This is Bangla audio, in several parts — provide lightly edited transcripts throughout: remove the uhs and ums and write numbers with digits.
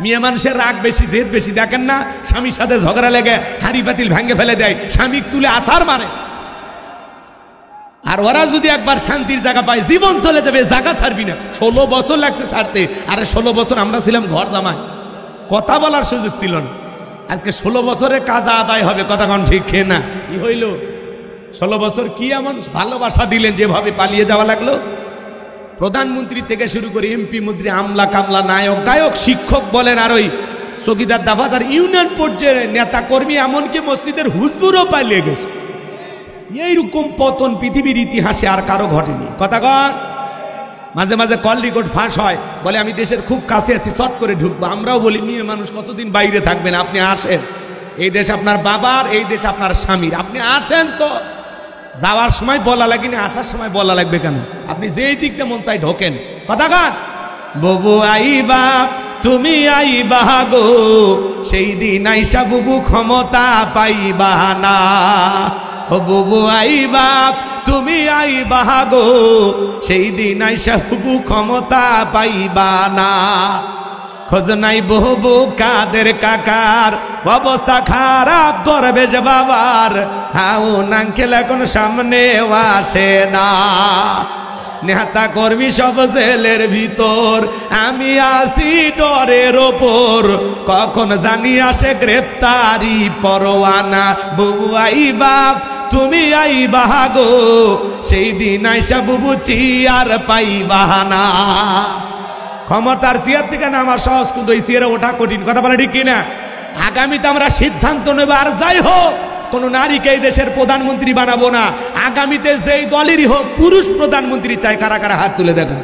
মেয়ে মানুষের রাগ বেশি, জেদ বেশি। দেখেন না স্বামীর সাথে ঝগড়া লেগে হাড়ি পাতিল ভেঙে ফেলে দেয়, স্বামী তুলে আছাড় মারে। আর ওরা যদি একবার শান্তির জায়গা পায় জীবন চলে যাবে, জায়গা ছাড়বি না। 16 বছর লাগছে ছাড়তে। আরে 16 বছর আমরা ছিলাম ঘর জামাই, কথা বলার সুযোগ ছিল না। আজকে 16 বছরের কাজ আদায় হবে, কথা কোন ঠিক খেয়ে না? কি হইল 16 বছর? কি এমন ভালোবাসা দিলেন যেভাবে পালিয়ে যাওয়া লাগলো? প্রধানমন্ত্রী থেকে শুরু করে এমপি মন্ত্রী, আমলা কামলা, নায়ক গায়ক, শিক্ষক বলেন, আর ওই চকিদার দাফাদার, ইউনিয়ন পর্যায়ে নেতা কর্মী, এমনকি মসজিদের হুজুরও পালিয়ে গেছে। এইরকম পতন পৃথিবীর ইতিহাসে আর কারো ঘটেনি। কথা কন। মাঝে মাঝে কল রেকর্ড ফাঁস হয়, বলে আমি দেশের খুব কাছে আছি, চট করে ঢুকবো। আমরাও বলি মেয়ে মানুষ কতদিন বাইরে থাকবেন, আপনি আসেন। এই দেশ আপনার বাবার, এই দেশ আপনার স্বামীর, আপনি আসেন। তো যাওয়ার সময় বলা লাগে না, আসার সময় বলা লাগবে কেন? আপনি যেই দিক দিয়ে মন চাই ঢোকেন। কথা কন। ববু আইবা তুমি আইবা গো, সেই দিন আইসা বুবু ক্ষমতা পাইবা না। ও বুবু আইবা তুমি আইবা গো, সেই দিন আইসা বুবু ক্ষমতা পাইবা না। খোঁজ নাই বহু কাদের কাকার, অবস্থা খারাপ করবে যে বাবার, হাউ নাঙ্কেল এখন সামনে আসে না। নেতা কর্মী সব জেলের ভিতর, আমি আসি ডরের ওপর, কখন জানি আসে গ্রেফতারি পরোয়ানা। বুবু আইবা তুমি আইবা গো, সেই দিন আইসা বুবু চিয়ার পাইবা না। ক্ষমতার চেয়ার থেকে না আমার সহজ, কিন্তু এই চেয়ারে ওঠা কঠিন। কথা বলে ঠিক কিনা? আগামীতে আমরা সিদ্ধান্ত নেব, আর যাই হোক কোন নারীকে এই দেশের প্রধানমন্ত্রী বানাবো না। আগামীতে যেই দলেরই হোক পুরুষ প্রধানমন্ত্রী চাই, কারা কারা হাত তুলে দেখা।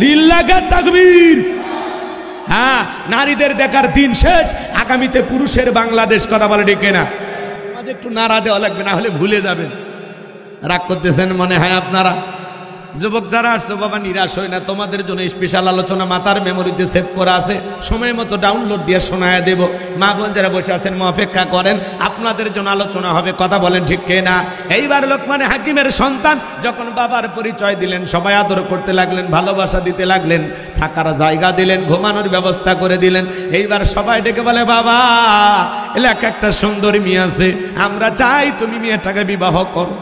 লিল্লাহি তাকবীর। হ্যাঁ, নারীদের দেখার দিন শেষ, আগামীতে পুরুষের বাংলাদেশ। কথা বলে ঠিক কিনা? মাঝে একটু নাড়া দেওয়া লাগবে, না হলে ভুলে যাবেন। রাগ করতেছেন মনে হয় আপনারা। যুবক যারা আসছো বাবা, নিরাশ হয় না, তোমাদের জন্য স্পেশাল আলোচনা মাতার মেমোরিতে সেভ করা আছে, সময় মতো ডাউনলোড দিয়ে শোনায় দেব। মা বোন যারা বসে আছেন অপেক্ষা করেন, আপনাদের জন্য আলোচনা হবে। কথা বলেন ঠিক না? এইবার লোকমান হাকিমের সন্তান যখন বাবার পরিচয় দিলেন, সবাই আদর করতে লাগলেন, ভালোবাসা দিতে লাগলেন, থাকার জায়গা দিলেন, ঘুমানোর ব্যবস্থা করে দিলেন। এইবার সবাই ডেকে বলে, বাবা এলাকা একটা সুন্দরী মেয়ে আছে, আমরা চাই তুমি মেয়েটাকে বিবাহ করো।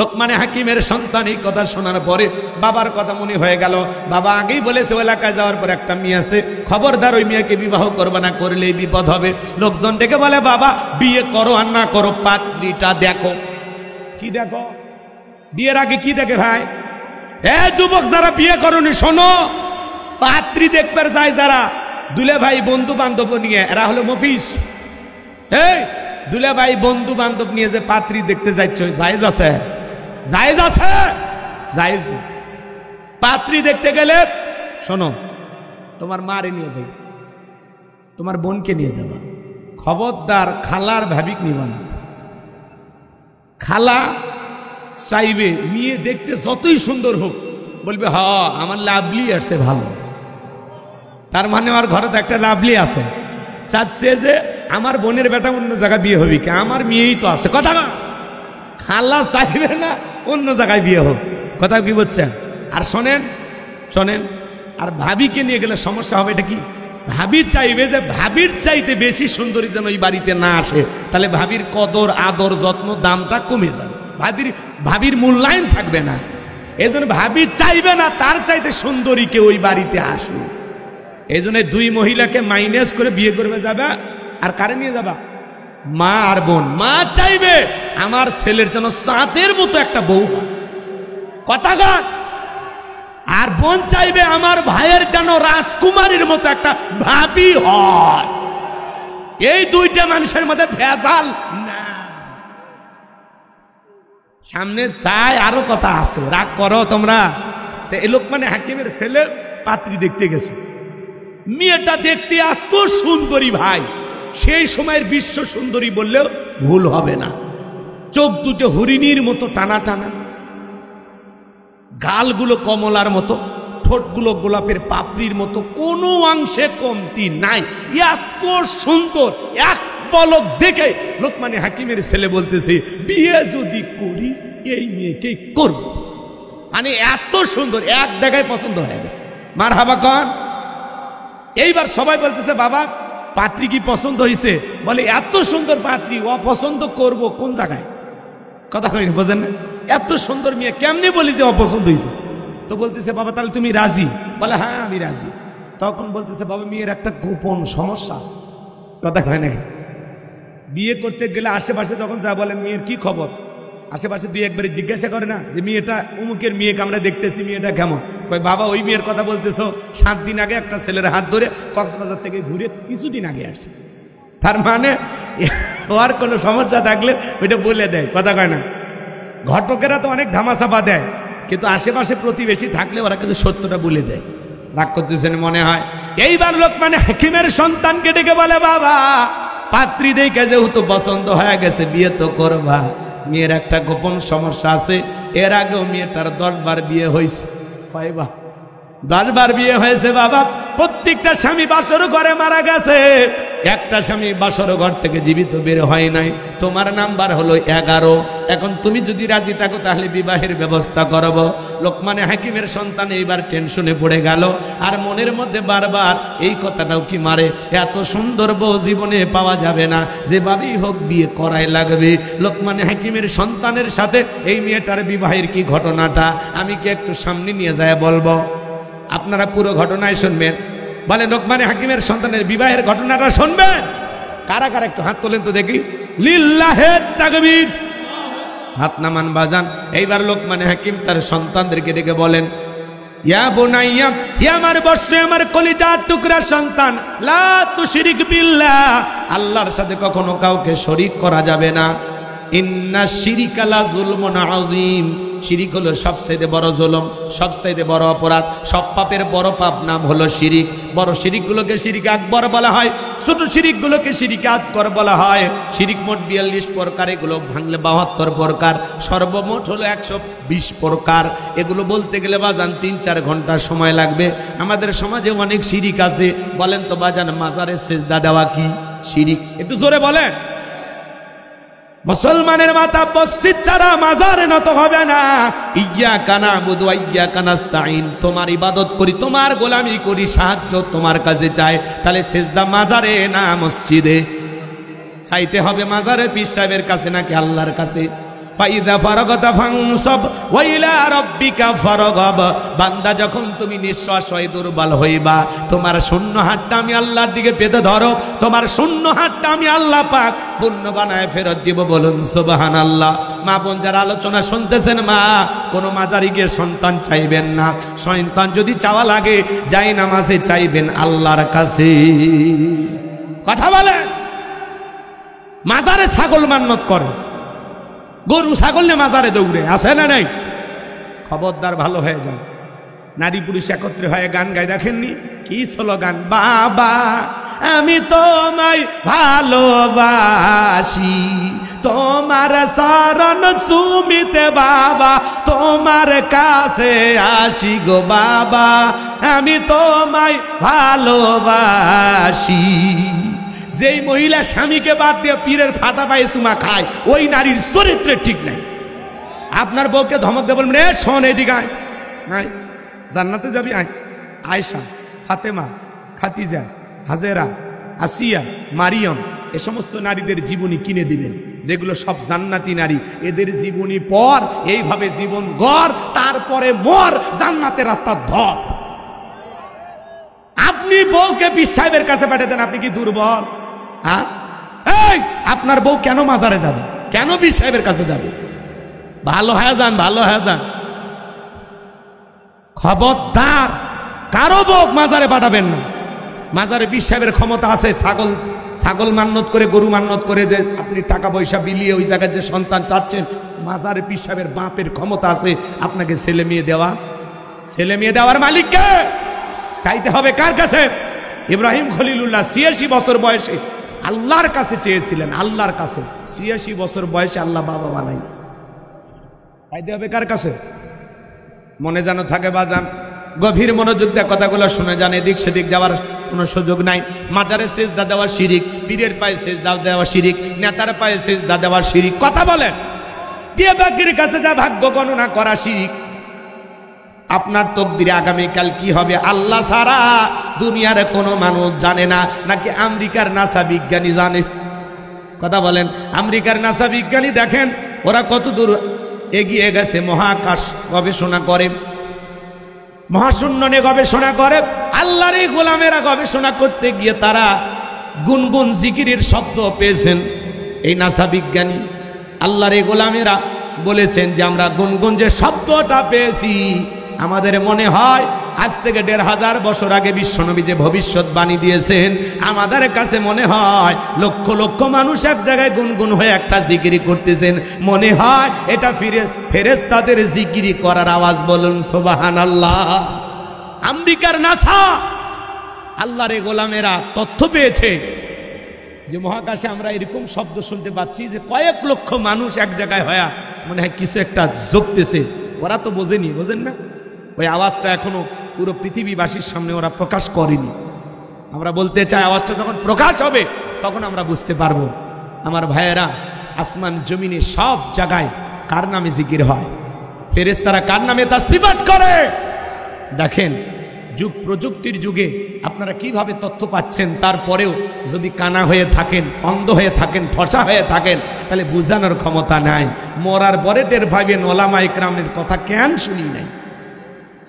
লোকমানে হাকিমের সন্তান এই কথা শোনার পরে বাবার কথা মনে হয়ে গেল। বাবা আগেই বলেছে এলাকায় যাওয়ার পর একটা মেয়ে আছে, খবরদার ওই মেয়েকে বিবাহ করবে না, করলেই বিপদ হবে। লোকজন ডেকে বলে, বাবা বিয়ে করো আর না করো, পাত্রীটা দেখো। কি দেখো? বিয়ের আগে কি দেখে ভাই? এ যুবক যারা বিয়ে করোনি শোনো, পাত্রী দেখবার যায় যারা, দুলে ভাই বন্ধু বান্ধব নিয়ে, এরা হলো মফিস। এই দুলে ভাই বন্ধু বান্ধব নিয়ে যে পাত্রী দেখতে যাচ্ছ, জায়েজ আছে? জায়েজ আছে? জায়েজ। পাত্রী দেখতে গেলে শোনো, তোমার মারে নিয়ে যাই, তোমার বোনকে নিয়ে যাবা, খবরদার খালার ভাবিক নিবা না। খালা চাইবে মেয়ে দেখতে যতই সুন্দর হোক, বলবে হ আমার লাভলি আসছে ভালো, তার মানে আমার ঘরে তো একটা লাভলি আছে, চাচ্ছে যে আমার বোনের বেটা অন্য জায়গায় বিয়ে হবে, কি আমার মেয়েই তো আছে। কথা না, খালা চাইবে না অন্য জায়গায় বিয়ে হোক। কথা কি বলছেন? আর শোনেন শোনেন, আর ভাবিকে নিয়ে গেলে সমস্যা হবে। এটা কি? ভাবি চাইবে যে ভাবির চাইতে বেশি সুন্দরী যেন ওই বাড়িতে না আসে, তাহলে ভাবির কদর আদর যত্ন দামটা কমে যাবে, ভাবির মূল্যায়ন থাকবে না। এই জন্য ভাবি চাইবে না তার চাইতে সুন্দরীকে ওই বাড়িতে আসুক। এই জন্য দুই মহিলাকে মাইনাস করে বিয়ে করবে যাবে। আর কারে নিয়ে যাবা? মা আর বোন। মা চাইবে আমার ছেলের যেন চাঁদের মতো একটা বউ, কথা কন। আর বোন চাইবে আমার ভাইয়ের যেন রাজকুমারীর মতো একটা ভাবি হয়। এই দুইটা মানুষের মধ্যে ভেজাল না। সামনে চাই আরো কথা আছে, রাগ করো তোমরা। এই লোকমানে হাকিমের ছেলে পাত্রী দেখতে গেছে, মেয়েটা দেখতে এত সুন্দরী ভাই, সেই সময়ের বিশ্ব সুন্দরী বললেও ভুল হবে না। চোখ দুটো হরিণীর মতো টানা টানা, গালগুলো কমলার মতো, ঠোঁটগুলো গোলাপের পাপড়ির মতো, কোনো অংশে কমতি নাই, এত সুন্দর। এক পলক দেখে লোকমানে হাকিমের ছেলে বলতেছে, বিয়ে যদি করি এই মেয়েকে করব। মানে এত সুন্দর, এক জায়গায় পছন্দ হয়ে গেছে। মারহাবা কন। এইবার সবাই বলতেছে বাবা পাত্রী কি পছন্দ হয়েছে? বলে এত সুন্দর পাত্রী অপছন্দ করব কোন জায়গায়? কথা কই বোঝেন না? এত সুন্দর মেয়ে কেমনে বলি যে অপছন্দ হয়েছে? তো বলতেছে বাবা তাহলে তুমি রাজি? বলে হ্যাঁ আমি রাজি। তখন বলতেছে বাবা মেয়ের একটা গোপন সমস্যা আছে। কথা কয় নাকি? বিয়ে করতে গেলে আশেপাশে যখন যা বলেন মেয়ের কি খবর, আশেপাশে দুই একবারে জিজ্ঞাসা করে না যে মেয়েটা অমুকের মেয়েকে আমরা দেখতেছি, মেয়েটা কেমন? কই বাবা ওই মেয়ের কথা বলতেছো, 7 দিন আগে একটা ছেলের হাত ধরে কক্সবাজার থেকে ঘুরে কিছুদিন আগে আসছে। তার মানে ওর কোনো সমস্যা থাকলে ওইটা বলে দেয়। কথা কয় না? ঘটকেরা তো অনেক ধামাচাপা দেয়, কিন্তু আশেপাশে প্রতিবেশী থাকলে ওরা কিন্তু সত্যটা বলে দেয়। রাগ করতেছেন মনে হয়। এইবার লোকমান হাকিমের সন্তানকে ডেকে বলে বাবা পাত্রী দেখে যেহেতু পছন্দ হয়ে গেছে বিয়ে তো করবা, মেয়ের একটা গোপন সমস্যা আছে। এর আগেও মেয়েটার 10 বার বিয়ে হয়েছে। কয়বার? 10 বার বিয়ে হয়েছে বাবা। প্রত্যেকটা স্বামী বাসর ঘরে মারা গেছে, একটা স্বামী বাসর ঘর থেকে জীবিত বের হয় নাই। তোমার নাম্বার হলো 11। এখন তুমি যদি রাজি থাকো তাহলে বিবাহের ব্যবস্থা করব। লোকমান হাকিমের সন্তান এইবার টেনশনে পড়ে গেল, আর মনের মধ্যে বারবার এই কথাটাও কি মারে, এত সুন্দর বউ জীবনে পাওয়া যাবে না, যেভাবেই হোক বিয়ে করাই লাগবে। লোকমান হাকিমের সন্তানের সাথে এই মেয়েটার বিবাহের কি ঘটনাটা আমি কি একটু সামনে নিয়ে যায় বলবো, আপনারা পুরো ঘটনায় শুনবেন। বলে লোকমান হাকিমের সন্তানের বিবাহের ঘটনাটা শুনবেন। কারা কারা একটু হাত তোলেন তো দেখি। লিল্লাহে তাকবীর, হাত নামান বাজান। এইবার লোকমান হাকিম তার সন্তানদেরকে ডেকে বলেন ইয়া বুনাইয়া, হে আমার বর্ষ আমার কলিজার টুকরা সন্তান, লা তুশরিক বিল্লাহ, আল্লাহর সাথে কখনো কাউকে শরীক করা যাবে না। ইন্না শিরিকা লা যুলমুন আযীম, শিরিক হলো সবচেয়ে বড় জুলুম, সবচেয়ে বড় অপরাধ। সব পাপের বড় পাপ নাম হলো শিরিক। বড় শিরিকগুলোকে শিরিক আকবর বলা হয়, ছোট শিরিকগুলোকে শিরিক আসগর বলা হয়। শিরিক মোট 42 প্রকার, এগুলো ভাঙলে 72 প্রকার, সর্বমোট হলো 120 প্রকার। এগুলো বলতে গেলে বাজান 3-4 ঘন্টা সময় লাগবে। আমাদের সমাজে অনেক শিরিক আছে। বলেন তো বাজান মাজারে সেজদা দেওয়া কি শিরিক? একটু জোরে বলেন। মুসলমানের মাথা মসজিদ ছাড়া মাজারে নত হবে না। ইয়্যাকা না'বুদু ওয়া ইয়্যাকা নাস্তাঈন, তোমার ইবাদত করি, তোমার গোলামি করি, সাহায্য তোমার কাছে চাই। তাহলে সেজদা মাজারে না মসজিদে? চাইতে হবে মাজারে পীর সাহেবের কাছে নাকি আল্লাহর কাছে? ফাইদা ফারাগতা ফানসাব ওয়া ইলা রাব্বিকা ফারগাব, বান্দা যখন তুমি নিঃশ্বাস হয়ে দুর্বল হইবা, তোমার শূন্য হাতটা আমি আল্লাহর দিকে পেতে ধরো, তোমার শূন্য হাতটা আমি আল্লাহ পাক পূর্ণ বানায় ফেরত দিব। বলুন সুবহানাল্লাহ। মা বোন যারা আলোচনা শুনতেছেন, মা কোনো মাজারে গিয়ে সন্তান চাইবেন না। সন্তান যদি চাওয়া লাগে যাই নামাজে চাইবেন আল্লাহর কাছে। কথা বলেন। মাজারে ছাগল মান্নত করে, গরু ছাগল নিয়ে মাজারে দৌড়ে, আছে না নাই? খবরদার, ভালো হয়ে যান। নারী পুরুষ একত্রে হয়ে গান গায়, দেখেননি কি স্লোগান? বাবা আমি তোমায় ভালোবাসি, তোমার শরণ সুমিতে বাবা, তোমার কাছে আসি গো বাবা, আমি তোমায় ভালোবাসি। যেই মহিলা স্বামীকে বাদ দিয়ে পীরের ফাটা পায়ে চুমা খায়, ওই নারীর চরিত্র ঠিক নাই। আপনার বউকে ধমক দিয়ে বলবেন, এ শোন এদিকে আয়, আয় জান্নাতে যাবি, আয়। আয়েশা, ফাতেমা, খাদিজা, হাজেরা, আসিয়া, মারিয়াম, এ সমস্ত নারীদের জীবনী কিনে দিবেন, যেগুলো সব জান্নাতি নারী। এদের জীবনী পর, এইভাবে জীবন গড়, তারপরে মর, জান্নাতের রাস্তা ধর। আপনি বউকে পীর সাহেবের কাছে পাঠাতেন, আপনি কি দুর্বল? হ্যাঁ, এই আপনার বউ কেন মাজারে যাবে, কেন পীর সাহেবের কাছে যাবে? ভালো হয়ে যান, ভালো হয়ে যান। খবরদার, কারো বউ মাজারে পাঠাবেন না। মাজারে পীর সাহেবের ক্ষমতা আছে। ছাগল মান্নত করে, গরু মান্নত করে যে আপনি টাকা পয়সা বিলিয়ে ওই জায়গায় যে সন্তান চাচ্ছেন, মাজারে পীর সাহেবের বাপের ক্ষমতা আছে আপনাকে ছেলে মেয়ে দেওয়া। ছেলে মেয়ে দেওয়ার মালিককে চাইতে হবে কার কাছে? ইব্রাহিম খলিলুল্লাহ 86 বছর বয়সে আল্লাহর কাছে চেয়েছিলেন, আল্লাহর কাছে। 86 বছর বয়সে আল্লাহ বাবা বানাইছে। চাইতে হবে কার কাছে? মনে যেন থাকে বাজান, গভীর মনোযোগ দিয়ে কথাগুলো শুনে যান, এদিক সেদিক যাওয়ার কোনো সুযোগ নাই। মাজারে সেজদা দেওয়া শিরিক, পীরের পায়ে সেজদা দেওয়া শিরিক, নেতার পায়ে সেজদা দেওয়া শিরিক। কথা বলেন। দিয়ে বাকির কাছে যা ভাগ্য গণনা করা শিরিক। আপনার তকদিরে আগামীকাল কি হবে আল্লাহ ছাড়া দুনিয়ার কোনো মানুষ জানে না, নাকি আমেরিকার নাসা বিজ্ঞানী জানে? কথা বলেন। আমেরিকার নাসা বিজ্ঞানী দেখেন ওরা কত দূর এগিয়ে গেছে, মহাকাশ গবেষণা করে, মহাশূন্য নিয়ে গবেষণা করে। আল্লাহর এই গোলামেরা গবেষণা করতে গিয়ে তারা গুনগুন জিকিরের শব্দ পেয়েছেন। এই নাসা বিজ্ঞানী আল্লাহর এই গোলামেরা বলেছেন যে আমরা গুনগুন যে শব্দটা পেয়েছি, আমাদের মনে হয় আজ থেকে ১৫০০ বছর আগে বিশ্বনবী যে ভবিষ্যৎবাণী দিয়েছেন, আমাদের কাছে মনে হয় লক্ষ লক্ষ মানুষ এক জায়গায় গুনগুন হয়ে একটা জিকিরি করতেছেন, মনে হয় এটা ফেরেশতাদের জিকিরি করার আওয়াজ। বলুন সুবহানাল্লাহ। আমেরিকার নাসা আল্লাহর এই গোলামেরা তথ্য পেয়েছে যে মহাকাশে আমরা এরকম শব্দ শুনতে পাচ্ছি যে কয়েক লক্ষ মানুষ এক জায়গায় হয়ে মনে হয় কিছু একটা জপতেছে। ওরা তো বোঝেনি, বোঝেন না? ওই আওয়াজটা এখনো পুরো পৃথিবীবাসীর সামনে ওরা প্রকাশ করেনি। আমরা বলতে চাই আওয়াজটা যখন প্রকাশ হবে তখন আমরা বুঝতে পারবো। আমার ভাইয়েরা, আসমান জমিনে সব জায়গায় কার নামে জিকির হয়? ফেরেশতারা কার নামে তাসবিহ পাঠ করে? দেখেন, যুগ প্রযুক্তির যুগে আপনারা কিভাবে তথ্য পাচ্ছেন, তারপরেও যদি কানা হয়ে থাকেন, অন্ধ হয়ে থাকেন, ঠসা হয়ে থাকেন, তাহলে বুঝানোর ক্ষমতা নাই। মরার পরে টের পাইবেন ওলামা ইকরামের কথা কেন শুনি নাই।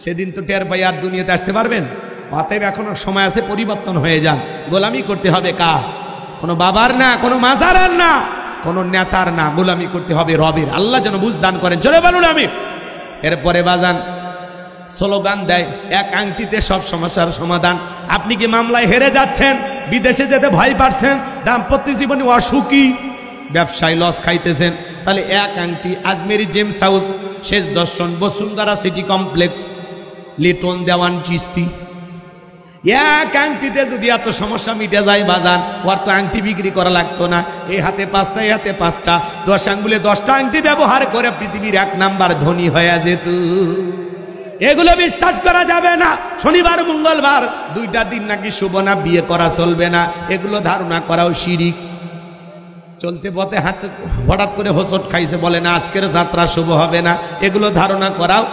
সেদিন তো টের পাই আর দুনিয়াতে আসতে পারবেন? অতএব এখনো সময় আছে, পরিবর্তন হয়ে যান। গোলামি করতে হবে কার? কোনো বাবার না, কোনো মাজারের না, কোনো নেতার না, গোলামি করতে হবে রবের। আল্লাহ যেন বুঝ দান করেন। চলে বলুন আমি। এরপরে বাজান স্লোগান দেয়, এক আংটিতে সব সমস্যার সমাধান। আপনি কি মামলায় হেরে যাচ্ছেন, বিদেশে যেতে ভয় পাচ্ছেন, দাম্পত্য জীবনে অসুখী, ব্যবসায় লস খাইতেছেন, তাহলে এক আংটি আজমেরি জেমস হাউস, শেষ দর্শন, বসুন্ধরা সিটি কমপ্লেক্স, লিটন দেওয়ান চিস্তি, এক আংটিতে যদি এত সমস্যা মিটে যায় বাজান, ওর তো আংটি বিক্রি করা লাগতো না। এই হাতে 5টা, এই হাতে 5টা, 10 আঙ্গুলে 10টা আংটি ব্যবহার করে পৃথিবীর 1 নাম্বার ধনী হয়ে যেত। এগুলো বিশ্বাস করা যাবে না। শনিবার মঙ্গলবার 2টা দিন নাকি শুভ না, বিয়ে করা চলবে না, এগুলো ধারণা করাও শিরিক। চলতে পথে হাতে হঠাৎ করে হোঁচট খাইছে, বলে না আজকের যাত্রা শুভ হবে না, এগুলো ধারণা করাও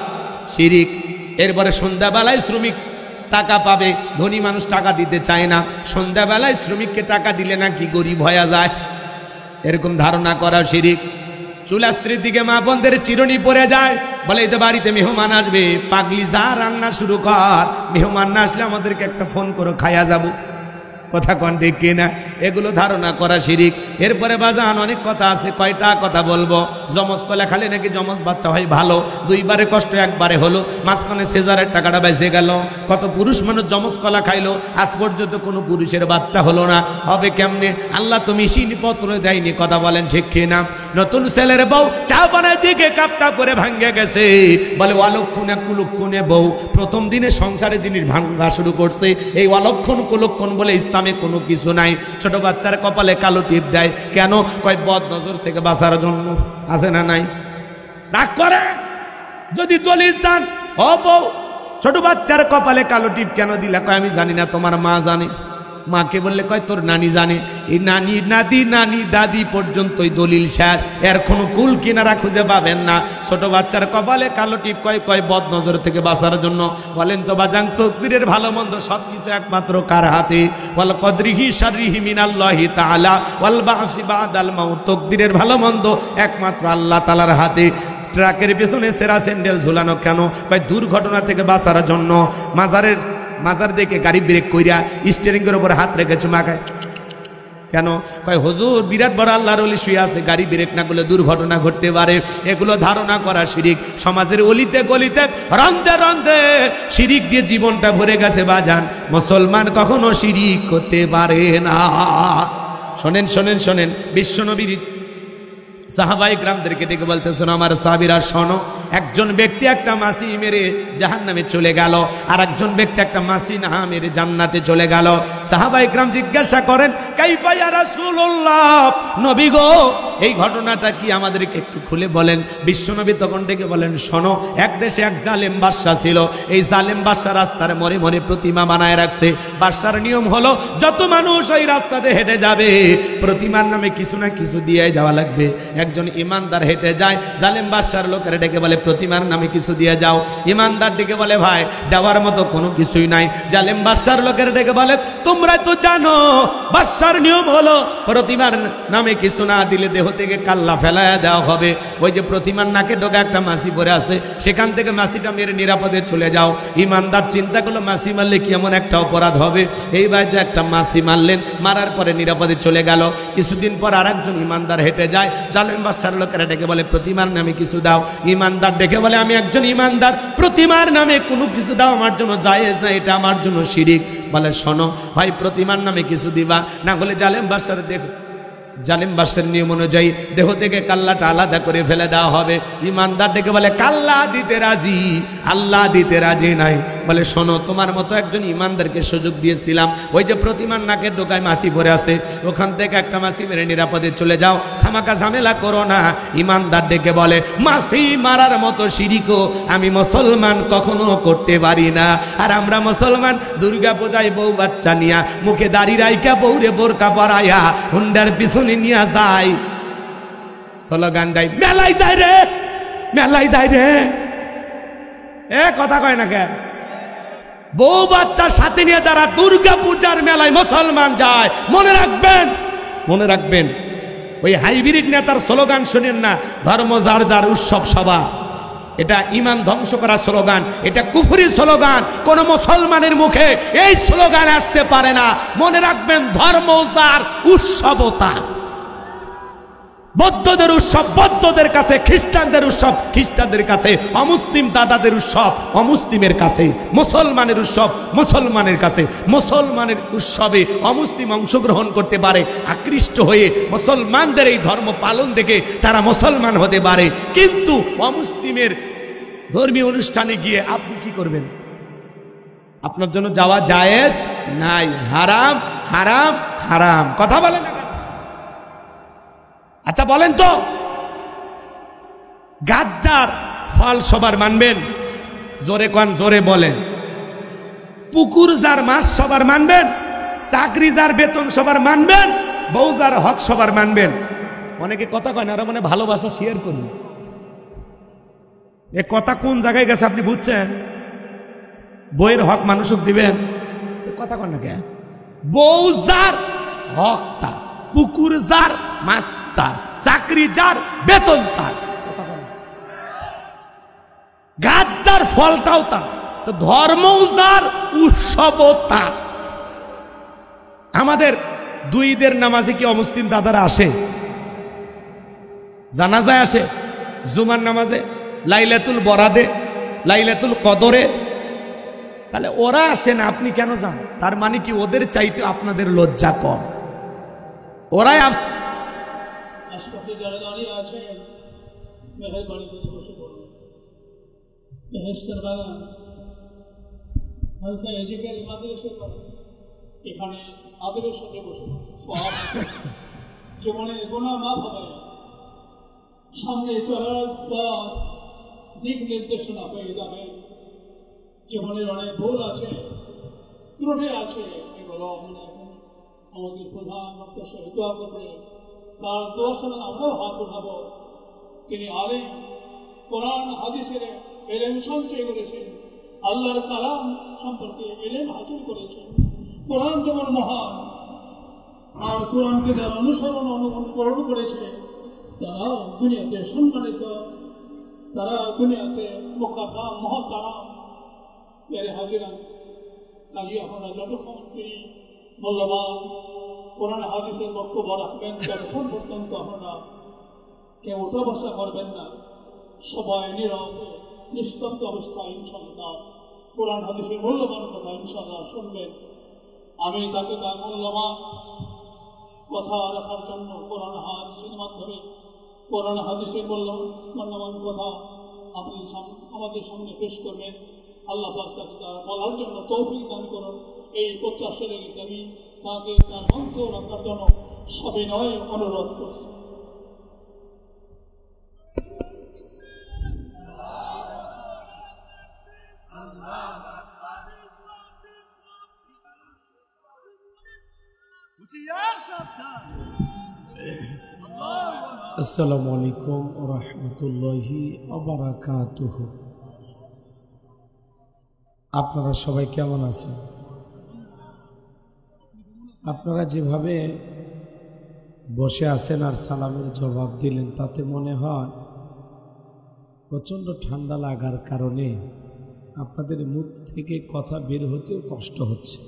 শিরিক। এরপরে সন্ধ্যাবেলায় শ্রমিক টাকা পাবে, ধনী মানুষ টাকা দিতে চায় না, সন্ধ্যাবেলায় শ্রমিককে টাকা দিলে নাকি গরিব হয়ে যায়, এরকম ধারণা করাও শিরিক। চুলা স্ত্রীর দিকে মা বোনদের চিরুনি পড়ে যায়, বলে এই তো বাড়িতে মেহমান আসবে, পাগলি যা রান্না শুরু কর, মেহমান না আসলে আমাদেরকে একটা ফোন করো, খাইয়া যাবো। কথা কন ঠিক কিনা? এগুলো ধারণা করা শিরিক। এরপরে বাজান অনেক কথা আছে, কয়টা কথা বলবো। যমজ কলা খালে নাকি যমজ বাচ্চা হয় ভালো, 2বারে কষ্ট 1বারে হলো, মাঝখানে সিজারের টাকাটা বেঁচে গেল। কত পুরুষ মানুষ যমজ কলা খাইলো, আজ পর্যন্ত কোনো পুরুষের বাচ্চা হলো না, হবে কেমনে? আল্লাহ তো মেশিন পত্র দেয়নি। কথা বলেন ঠিক কিনা? নতুন ছেলের বউ চা বানায় দিকে কাপটা করে ভাঙ্গে গেছে, বলে অলক্ষণে কুলক্ষণে বউ। প্রথম দিনে সংসারে জিনিস ভাঙ্গা শুরু করছে, এই অলক্ষণ কুলক্ষণ বলে ইসলামে কোনো কিছু নাই। ছোট বাচ্চার কপালে কালো টিপ দেয় কেন? কয় বদ নজর থেকে বাঁচার জন্য। আছে না নাই? রাগ করে যদি দলিল চান, ও বউ ছোট বাচ্চার কপালে কালো টিপ কেন দিলা? কয় আমি জানি না, তোমার মা জানে। মাকে বললে কয় তোর নানি জানে। এই নানি, নাদি, নানি, দাদি পর্যন্তই দলিল শেষ, এর কোনো কুল কিনারা খুঁজে পাবেন না। ছোট বাচ্চার কপালে কালো টিপ কয় বদ নজর থেকে বাঁচার জন্য। বলেন তো বাজাং, তকদিরের ভালো মন্দ সবকিছু একমাত্র কার হাতে? ওয়াল কদরিহি শাররিহি মিনাল্লাহি তাআলা ওয়াল বা'সি বাদাল মাউত। তকদিরের ভালো মন্দ একমাত্র আল্লাহ তাআলার হাতে। ট্রাকের পেছনে সেরা স্যান্ডেল ঝুলানো কেন? কয় দুর্ঘটনা থেকে বাঁচার জন্য। মাজার দেখে গাড়ি ব্রেক কইরা স্টিয়ারিং এর উপর হাত রেখে চুমা খায় কেন? কয় হুজুর বিরাট বড় আল্লাহর ওলি শুয়ে আছে, গাড়ি ব্রেক না করলে দুর্ঘটনা ঘটতে পারে। এগুলো ধারণা করা শিরিক। সমাজের অলিতে গলিতে রন্ধে রন্ধে শিরিক দিয়ে জীবনটা ভরে গেছে বাজান। মুসলমান কখনো শিরিক করতে পারে না। শোনেন শোনেন শোনেন, বিশ্বনবীর সাহাবায়ে কেরামদেরকে ডেকে বলতেছেন, আমার সাহাবীরা শোনো, একজন ব্যক্তি একটা মাছি মেরে জাহান্নামে চলে গেল, আর একজন ব্যক্তি একটা মাছি না মেরে জান্নাতে চলে গেল। সাহাবায়ে কেরাম জিজ্ঞাসা করেন, কাইফা ইয়া রাসূলুল্লাহ, নবী গো এই ঘটনাটা কি আমাদেরকে একটু খুলে বলেন। বিশ্বনবী তখন ডেকে বলেন, শোনো, এক দেশে এক জালেম বাদশা ছিল। এই জালেম বাদশা রাস্তার মোড়ে মোড়ে প্রতিমা বানায় রাখছে। বাদশার নিয়ম হলো, যত মানুষ ওই রাস্তাতে হেঁটে যাবে প্রতিমার নামে কিছু না কিছু দিয়ে যাওয়া লাগবে। একজন ইমানদার হেঁটে যায়, জালেম বাদশার লোকেরা ডেকে বলে, প্রতিমার নামে কিছু দিয়ে যাও। ইমানদার ডেকে বলে, ভাই দেওয়ার মতো কোনো কিছুই নাই। জালেম বাদশার লোকেরা ডেকে বলে, তোমরা তো জানো বাদশার নিয়ম হলো প্রতিমার নামে কিছু না দিলে দেহ থেকে কাল্লা ফেলায়া দেওয়া হবে। ওই যে প্রতিমার নাকে ঢোকা একটা মাছি পড়ে আছে, সেখান থেকে মাছিটা মেরে নিরাপদে চলে যাও। ইমানদার চিন্তা করলো, মাছি মারলে কি এমন একটা অপরাধ হবে? এইবার যে একটা মাছি মারলেন, মারার পরে নিরাপদে চলে গেল। কিছুদিন পর আরেকজন ইমানদার হেঁটে যায়, জালেম বাদশার লোকেরা ডেকে বলে, প্রতিমার নামে কিছু দাও। ইমানদার ডেকে বলে, আমি একজন ইমানদার, প্রতিমার নামে কোনো কিছু দাও আমার জন্য জায়েজ না, এটা আমার জন্য শিরিক। বলে, শোনো ভাই, প্রতিমার নামে কিছু দিবা, না হলে জালেম বাদশার জালেম বাদশার নিয়ম অনুযায়ী দেহ থেকে কাল্লাটা আলাদা করে ফেলে দেওয়া হবে। ইমানদার ডেকে বলে, কাল্লা দিতে রাজি, আল্লাহ দিতে রাজি নাই। বলে, শোনো, তোমার মতো একজন ইমানদারকে সুযোগ দিয়েছিলাম, ওই যে প্রতিমার নাকের ডোকায় মাছি পড়ে আছে, ওখান থেকে একটা মাছি মেরে নিরাপদে চলে যাও, খামাকা ঝামেলা করো না। ইমানদার ডেকে বলে, মাছি মারার মতো শিরিকও আমি মুসলমান কখনো করতে পারি না। আর আমরা মুসলমান দুর্গা পূজায় বউ বাচ্চা নিয়া, মুখে দাড়ি রাইকা বউরে বোরকা পরাইয়া হুন্ডার পিছনে নিয়ে যায়, স্লোগান দেয়, মেলাই যায় রে, মেলাই যায় রে। এ কথা কয় না কে? বউ বাচ্চার সাথে নিয়ে যারা দুর্গা পূজার মেলায় মুসলমান যায়, মনে রাখবেন, মনে রাখবেন, ওই হাইব্রিড নেতার স্লোগান শুনেন না, ধর্ম যার যার উৎসব সভা। এটা ইমান ধ্বংস করা স্লোগান, এটা কুফরি স্লোগান। কোন মুসলমানের মুখে এই স্লোগান আসতে পারে না। মনে রাখবেন, ধর্ম যার, উৎসবতা। বৌদ্ধদের উৎসব বৌদ্ধদের কাছে, খ্রিস্টানদের উৎসব খ্রিস্টানদের কাছে, অমুসলিম দাদাদের উৎসব অমুসলিমের কাছে, মুসলমানের উৎসব মুসলমানের কাছে। মুসলমানের উৎসবে অমুসলিম অংশগ্রহণ করতে পারে, আকৃষ্ট হয়ে মুসলমানদের এই ধর্ম পালন দেখে তারা মুসলমান হতে পারে, কিন্তু অমুসলিমের ধর্মীয় অনুষ্ঠানে গিয়ে আপনি কি করবেন? আপনার জন্য যাওয়া জায়েজ নাই, হারাম হারাম হারাম। কথা বলেন না? আচ্ছা বলেন তো, গাজ্জার ফল সবার মানবেন? জোরে কন, জোরে বলেন। পুকুর যার মাছ সবার মানবেন? চাকরি যার বেতন সবার মানবেন? বউ যার হক সবার মানবেন? অনেকে কথা কয় না, মানে ভালোবাসা শেয়ার করুন। এ কথা কোন জায়গায় গেছে আপনি বুঝছেন? বইয়ের হক মানুষক দিবেন তো কথা কন না কে? বউ যার হক তার, পুকুর যার মাছ তার, চাকরি যার বেতন তার, গাছ যার ফলটাও তার, তো ধর্ম যার উৎসবও তার। আমাদের দুই ঈদের নামাজে কি অমুসলিম দাদারা আসে? জানাজায় আসে, জুমার নামাজে, লাইলাতুল বরাদে, লাইলাতুল কদরে। তাহলে ওরা আসে না, আপনি কেন যান? তার মানে কি ওদের চাইতে আপনাদের লজ্জা কম? ওরাই আশপাশে যারা দাঁড়িয়ে আছে, মেহেরবানি করে বসে পড়ুন। বেহেশতের বাগান হালকা এজিকেল মাদ্রাসা এখানে আদরের সাথে বসে জীবনে গোনা মাফ হবে, সামনে চলার পথ দিক নির্দেশনা পেয়ে যাবে। জীবনের অনেক ভুল আছে, ত্রুটি আছে, এগুলো আমাদের প্রধান বক্তা সাহেব দোয়া করবে, তার দোয়ার সামনে আমরাও হাত উঠাবো। তিনি আলেম, কোরআন হাদিসের এলেম সঞ্চয় করেছেন, আল্লাহর কালাম সম্পর্কে এলেম হাসিল করেছেন। কোরআন যেমন মহান, আর কোরআনকে যারা অনুসরণ অনুকরণ করেছে তারাও দুনিয়াতে সম্মানিত, তারা দুনিয়াতে মোকাদ্দাম মহতারাম। এর হাজিরা কাজী আপনারা যতক্ষণ তিনি মূল্যবান কোরআন হাদিসের বক্তব্য রাখবেন, ততক্ষণ পর্যন্ত আপনারা কেউ উঠা বসা করবেন না, সবাই নীরব নিস্তব্ধ অবস্থায় ইনশাআল্লাহ কোরআন হাদিসের মূল্যবান কথা ইনশাআল্লাহ শুনবেন। আমি তাকে তার মূল্যবান কথা রাখার জন্য কোরআন হাদিসের মাধ্যমে কোরআন হাদিসের মূল্যবান কথা আপনি আমাদের সামনে পেশ করবেন। আল্লাহ পাক তাকে তার বলার জন্য তৌফিক দান করুন, এই প্রত্যাশা রেখে আমি তাকে তার মন্ত্র রাখার জন্য সবিনয় অনুরোধ করছি। আসসালামু আলাইকুম ওয়া রাহমাতুল্লাহি ওয়া বারাকাতুহু। আপনারা সবাই কেমন আছেন? আপনারা যেভাবে বসে আছেন আর সালামের জবাব দিলেন, তাতে মনে হয় প্রচণ্ড ঠান্ডা লাগার কারণে আপনাদের মুখ থেকে কথা বের হতেও কষ্ট হচ্ছে।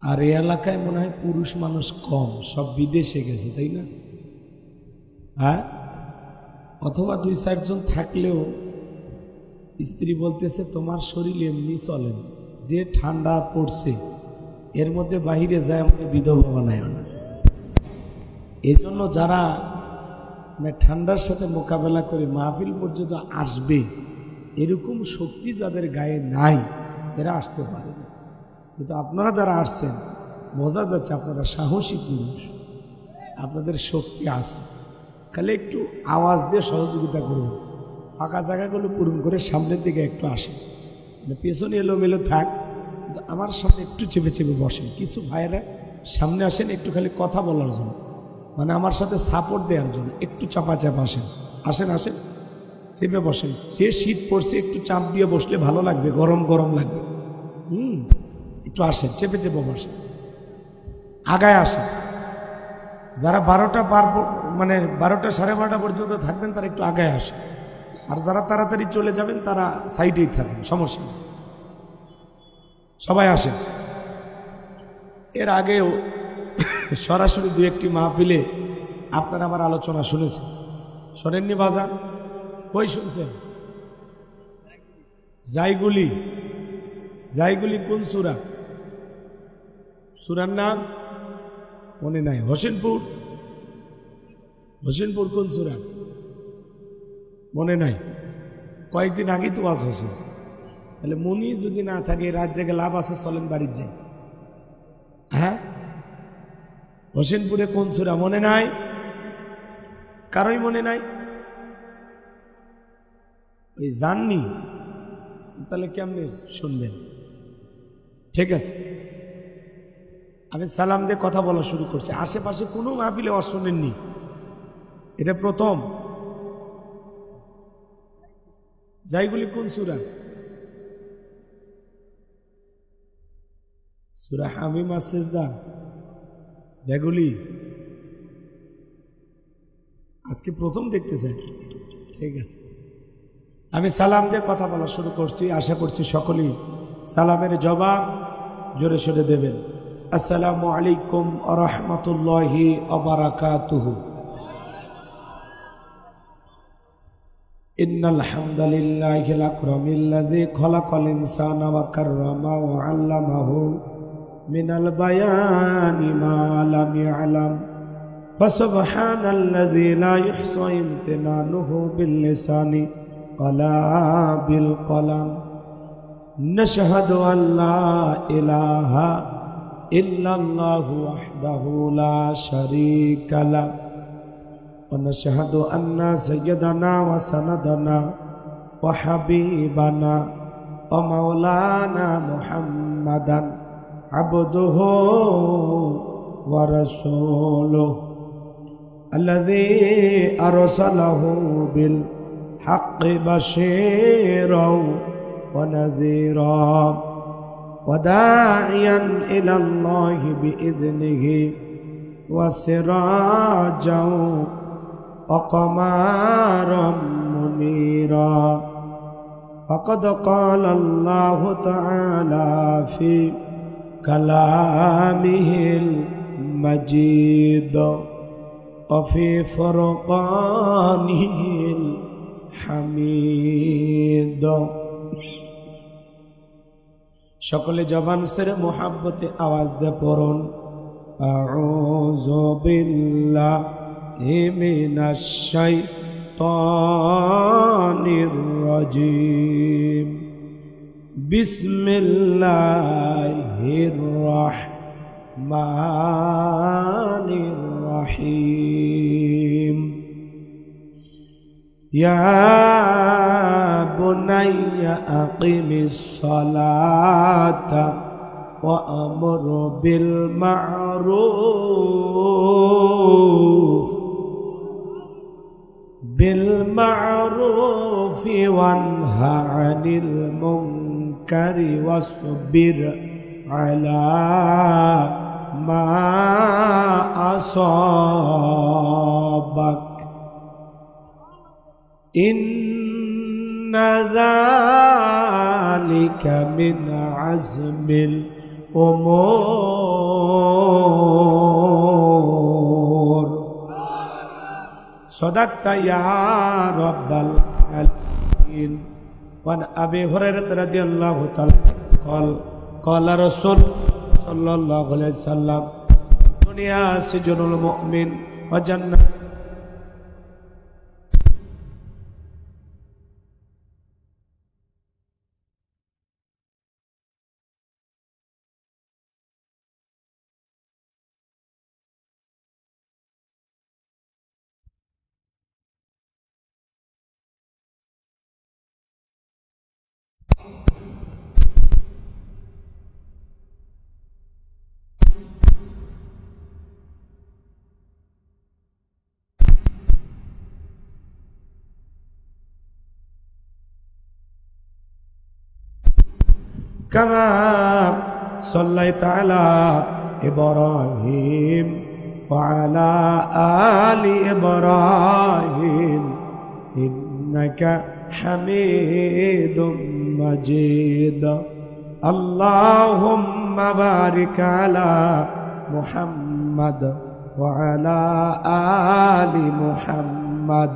আর এই এলাকায় মনে হয় পুরুষ মানুষ কম, সব বিদেশে গেছে, তাই না? হ্যাঁ, অথবা 2-4 জন থাকলেও স্ত্রী বলতেছে তোমার শরীর এমনি চলেন, যে ঠান্ডা পড়ছে এর মধ্যে বাহিরে যায় আমাকে বিধবা বানায় না। এই জন্য যারা মানে ঠান্ডার সাথে মোকাবেলা করে মাহফিল পর্যন্ত আসবে, এরকম শক্তি যাদের গায়ে নাই এরা আসতে পারে না। কিন্তু আপনারা যারা আসছেন বোঝা যাচ্ছে আপনারা সাহসী পুরুষ, আপনাদের শক্তি আছে। খালি একটু আওয়াজ দিয়ে সহযোগিতা করুন, ফাঁকা জায়গাগুলো পূরণ করে সামনের দিকে একটু আসেন। পেছনে এলোমেলো থাক, কিন্তু আমার সামনে একটু চেপে চেপে বসেন। কিছু ভাইয়েরা সামনে আসেন একটু খালি কথা বলার জন্য, মানে আমার সাথে সাপোর্ট দেওয়ার জন্য একটু চাপা চাপা আসেন। আসেন আসেন, চেপে বসেন। সে শীত পড়ছে, একটু চাপ দিয়ে বসলে ভালো লাগবে, গরম গরম লাগবে। একটু আসেন, চেপে চেপে বসেন, আগায় আসেন। যারা 12টা মানে 12টা 12:30 পর্যন্ত থাকবেন তারা একটু আগায় আসেন, আর যারা তাড়াতাড়ি চলে যাবেন তারা সাইডেই থাকবেন, সমস্যা নেই। সবাই আসেন। এর আগেও সরাসরি 2-1টি মাহফিলে আপনারা আমার আলোচনা শুনেছেন, শোনেননি বাজান? কই শুনছেন? জায়গুলি। জায়গুলি কোন সূরা? সূরার নাম মনে নাই। হোসেনপুর। হোসেনপুর কোন সূরা মনে নাই? কয়েকদিন আগেই তো ওয়াজ হয়েছে। তাহলে মনি যদি না থাকে রাত জায়গায় লাভ আছে, চলেন বাড়ির যাই। হ্যাঁ, হোসেনপুরে কোন সূরা মনে নাই? কারোই মনে নাই? ওই জাননি, তাহলে কেমনে শুনবেন? ঠিক আছে, আমি সালাম দিয়ে কথা বলা শুরু করছি। আশেপাশে কোনো মাহফিলে ওয়াজ শোনেননি, এটা প্রথম। জায়গুলি কোন সূরা? সূরা হামিম আর সিজদা। জায়গুলি আজকে প্রথম দেখতেছেন? ঠিক আছে, আমি সালাম দিয়ে কথা বলা শুরু করছি। আশা করছি সকলেই সালামের জবাব জোরে সোরে দেবেন। আসসালামু আলাইকুম ওয়া রাহমাতুল্লাহি ওয়া বারাকাতুহু। ইন্নাল হামদালিল্লাহিল আকরামিল্লাযী খালাকাল ইনসানা ওয়া কাররামা ওয়া আল্লামাহু মিনাল বায়ানি মা লাম ইয়ালাম ফাসুবহানাল্লাযী লা ইহসা ইমতিনানুহু বিল লিসানি ওয়ালা বিল কলাম। নাশহাদু আল লা ইলাহা ইল্লাল্লাহু ওয়াহদাহু লা শারীকা লাহু ওয়া নাশহাদু আন্না সাইয়্যিদানা ওয়া সানাদানা ওয়া হাবিবানা ওয়া মাওলানা মুহাম্মাদান আবদুহু ওয়া রাসূলুহু আল্লাযী আরসালাহু বিল হাক্কি বাশীরাও ওয়া নাযীরা ওয়া দা'iয়ান ইলাল্লাহি বিইذনিহি ওয়া সিরাজাও ওয়া কমারাম মুনীরা। ফাকাদ ক্বালা আল্লাহু তাআলা ফি কালামিহিল মাজিদ ওয়া ফি ফুরকানিহিল হামিদ। সকলে জবান সেরে মোহাব্বতে আওয়াজ দে পড়ুন, আউযু বিল্লাহি মিনাশ শাইতানির রাজীম। বিসমিল্লাহির রাহমানির রাহিম। يا بني أقم الصلاة وأمر بالمعروف وانهى عن المنكر واصبر على ما أصابك إن ذلك من عزم الأمور صدقت يا رب العالمين. وعن أبي هريرة رضي الله تعالى قال رسول صلى الله عليه وسلم الدنيا سجن المؤمن وجنة كما صليت على إبراهيم وعلى آل إبراهيم إنك حميد مجيد. اللهم بارك على محمد وعلى آل محمد